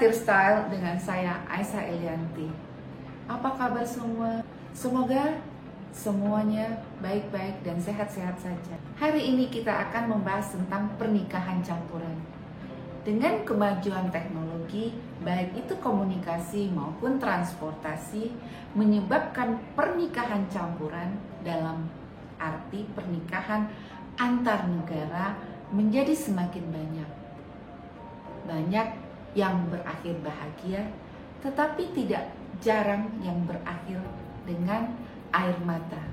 Amatir Style dengan saya Aisyah Elianti. Apa kabar semua? Semoga semuanya baik-baik dan sehat-sehat saja. Hari ini kita akan membahas tentang pernikahan campuran. Dengan kemajuan teknologi, baik itu komunikasi maupun transportasi, menyebabkan pernikahan campuran dalam arti pernikahan antar negara menjadi semakin banyak. Banyak yang berakhir bahagia, tetapi tidak jarang yang berakhir dengan air mata.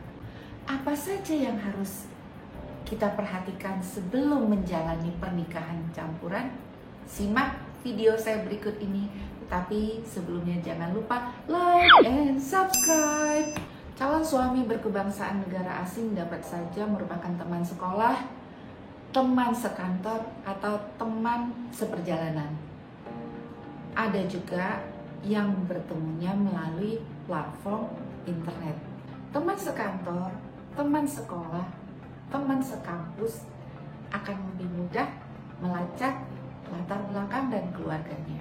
Apa saja yang harus kita perhatikan sebelum menjalani pernikahan campuran? Simak video saya berikut ini. Tapi sebelumnya jangan lupa like and subscribe. Calon suami berkebangsaan negara asing dapat saja merupakan teman sekolah, teman sekantor, atau teman seperjalanan. Ada juga yang bertemunya melalui platform internet. Teman sekantor, teman sekolah, teman sekampus akan lebih mudah melacak latar belakang dan keluarganya.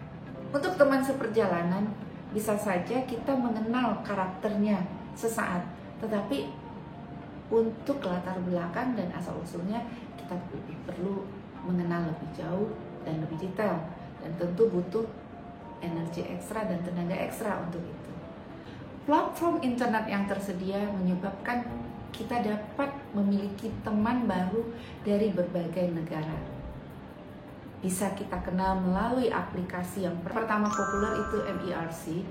Untuk teman seperjalanan, bisa saja kita mengenal karakternya sesaat, tetapi untuk latar belakang dan asal-usulnya kita perlu mengenal lebih jauh dan lebih detail, dan tentu butuh energi ekstra dan tenaga ekstra untuk itu. Platform internet yang tersedia menyebabkan kita dapat memiliki teman baru dari berbagai negara. Bisa kita kenal melalui aplikasi yang pertama populer itu MERC,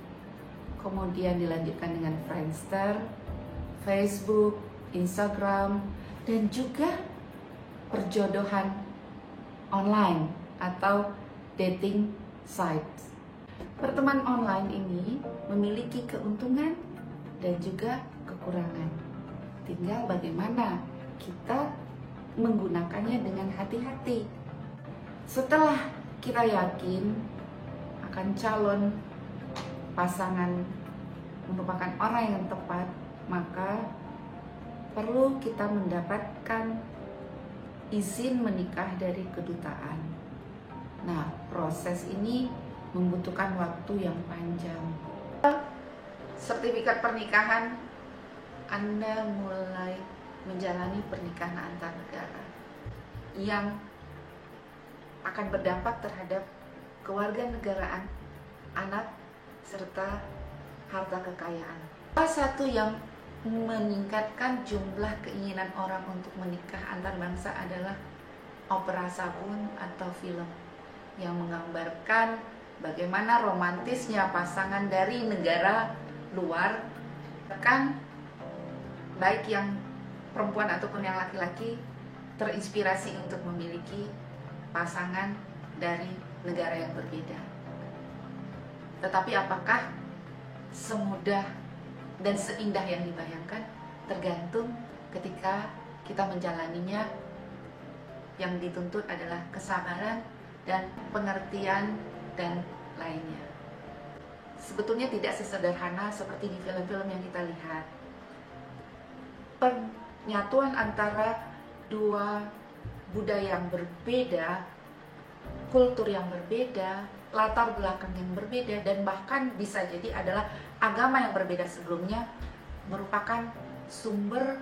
kemudian dilanjutkan dengan Friendster, Facebook, Instagram, dan juga perjodohan online atau dating sites. Pertemanan online ini memiliki keuntungan dan juga kekurangan. Tinggal bagaimana kita menggunakannya dengan hati-hati. Setelah kita yakin akan calon pasangan merupakan orang yang tepat, maka perlu kita mendapatkan izin menikah dari kedutaan. Nah, proses ini membutuhkan waktu yang panjang. Sertifikat pernikahan, Anda mulai menjalani pernikahan antar negara yang akan berdampak terhadap kewarganegaraan anak serta harta kekayaan. Salah satu yang meningkatkan jumlah keinginan orang untuk menikah antar bangsa adalah opera sabun atau film yang menggambarkan bagaimana romantisnya pasangan dari negara luar, bahkan baik yang perempuan ataupun yang laki-laki terinspirasi untuk memiliki pasangan dari negara yang berbeda. Tetapi apakah semudah dan seindah yang dibayangkan? Tergantung ketika kita menjalaninya. Yang dituntut adalah kesabaran dan pengertian dan lainnya. Sebetulnya tidak sesederhana seperti di film-film yang kita lihat. Penyatuan antara dua budaya yang berbeda, kultur yang berbeda, latar belakang yang berbeda, dan bahkan bisa jadi adalah agama yang berbeda sebelumnya, merupakan sumber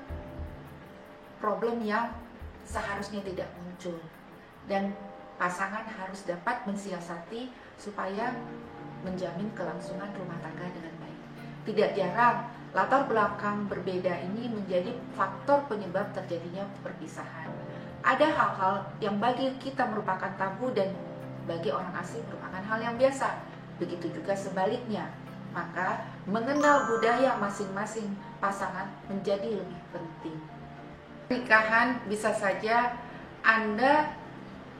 problem yang seharusnya tidak muncul, dan pasangan harus dapat mensiasati supaya menjamin kelangsungan rumah tangga dengan baik. Tidak jarang latar belakang berbeda ini menjadi faktor penyebab terjadinya perpisahan. Ada hal-hal yang bagi kita merupakan tabu dan bagi orang asing merupakan hal yang biasa. Begitu juga sebaliknya. Maka mengenal budaya masing-masing pasangan menjadi lebih penting. Pernikahan bisa saja Anda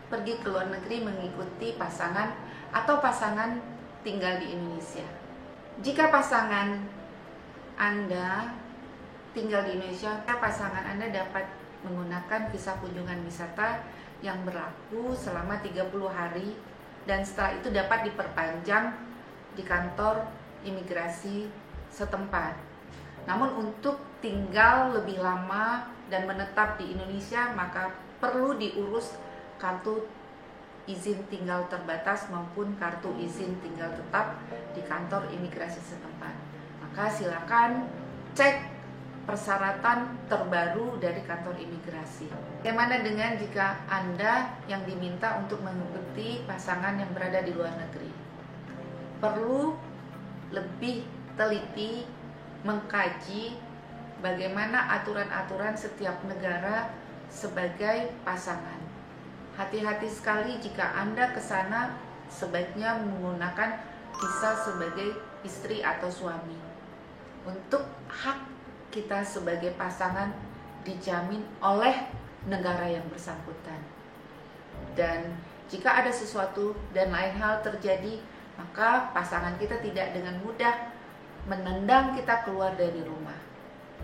pergi ke luar negeri mengikuti pasangan atau pasangan tinggal di Indonesia. Jika pasangan Anda tinggal di Indonesia, pasangan Anda dapat menggunakan visa kunjungan wisata yang berlaku selama 30 hari dan setelah itu dapat diperpanjang di kantor imigrasi setempat. Namun untuk tinggal lebih lama dan menetap di Indonesia, maka perlu diurus kartu izin tinggal terbatas maupun kartu izin tinggal tetap di kantor imigrasi setempat. Maka silakan cek persyaratan terbaru dari kantor imigrasi. Bagaimana dengan jika Anda yang diminta untuk mengikuti pasangan yang berada di luar negeri? Perlu lebih teliti mengkaji bagaimana aturan-aturan setiap negara sebagai pasangan. Hati-hati sekali jika Anda ke sana sebaiknya menggunakan visa sebagai istri atau suami. Untuk hak kita sebagai pasangan dijamin oleh negara yang bersangkutan. Dan jika ada sesuatu dan lain hal terjadi, maka pasangan kita tidak dengan mudah menendang kita keluar dari rumah.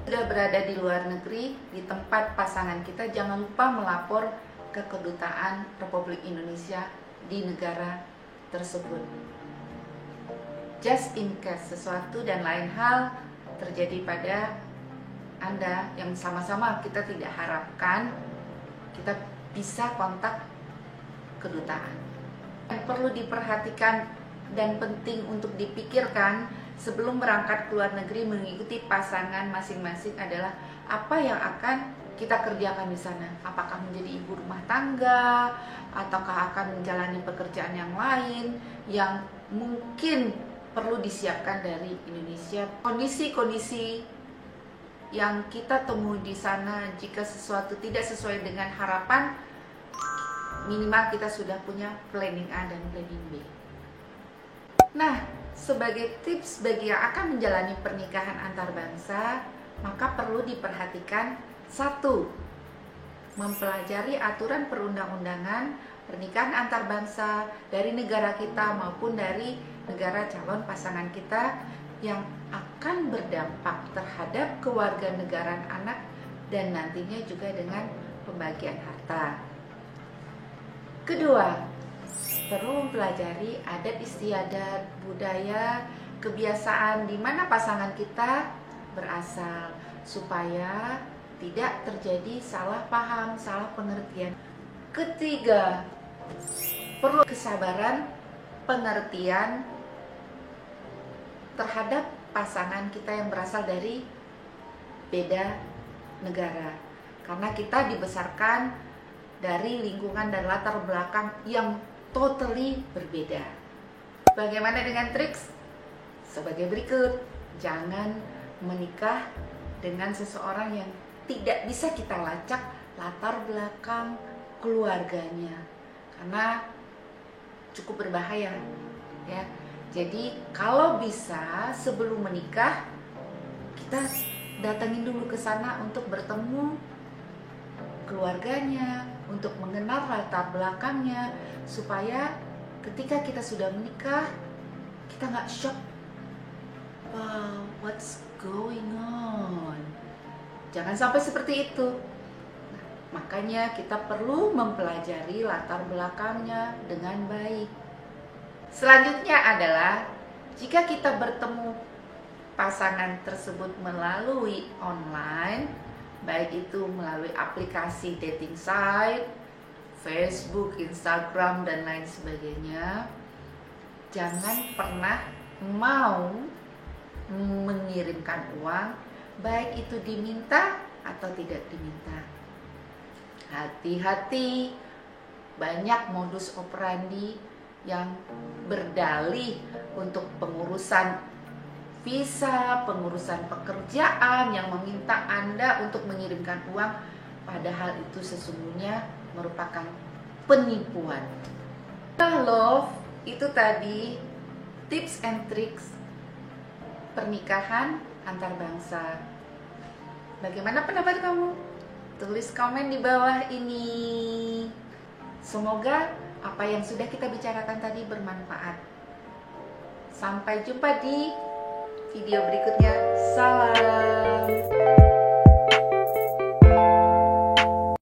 Sudah berada di luar negeri, di tempat pasangan kita, jangan lupa melapor ke Kedutaan Republik Indonesia di negara tersebut. Just in case sesuatu dan lain hal terjadi pada Anda yang sama-sama kita tidak harapkan, kita bisa kontak kedutaan. Yang perlu diperhatikan dan penting untuk dipikirkan sebelum berangkat ke luar negeri mengikuti pasangan masing-masing adalah apa yang akan kita kerjakan di sana. Apakah menjadi ibu rumah tangga, ataukah akan menjalani pekerjaan yang lain yang mungkin perlu disiapkan dari Indonesia. Kondisi-kondisi yang kita temui di sana, jika sesuatu tidak sesuai dengan harapan, minimal kita sudah punya planning A dan planning B. Nah, sebagai tips bagi yang akan menjalani pernikahan antar bangsa, maka perlu diperhatikan: 1. Mempelajari aturan perundang-undangan pernikahan antar bangsa dari negara kita maupun dari negara calon pasangan kita yang akan berdampak terhadap kewarganegaraan anak dan nantinya juga dengan pembagian harta. Kedua, perlu mempelajari adat istiadat, budaya, kebiasaan di mana pasangan kita berasal supaya tidak terjadi salah paham, salah pengertian. Ketiga, perlu kesabaran, pengertian terhadap pasangan kita yang berasal dari beda negara, karena kita dibesarkan dari lingkungan dan latar belakang yang totally berbeda. Bagaimana dengan triks? Sebagai berikut: jangan menikah dengan seseorang yang tidak bisa kita lacak latar belakang keluarganya, karena cukup berbahaya ya. Jadi kalau bisa sebelum menikah kita datangin dulu ke sana untuk bertemu keluarganya, untuk mengenal latar belakangnya, supaya ketika kita sudah menikah kita nggak shock. Wow, what's going on? Jangan sampai seperti itu. Nah, makanya kita perlu mempelajari latar belakangnya dengan baik. Selanjutnya adalah jika kita bertemu pasangan tersebut melalui online, baik itu melalui aplikasi dating site, Facebook, Instagram, dan lain sebagainya, jangan pernah mau mengirimkan uang, baik itu diminta atau tidak diminta. Hati-hati, banyak modus operandi yang berdalih untuk pengurusan visa, pengurusan pekerjaan, yang meminta Anda untuk mengirimkan uang, padahal itu sesungguhnya merupakan penipuan. Nah, love, itu tadi tips and tricks pernikahan antar bangsa. Bagaimana pendapat kamu? Tulis komen di bawah ini. Semoga apa yang sudah kita bicarakan tadi bermanfaat. Sampai jumpa di video berikutnya.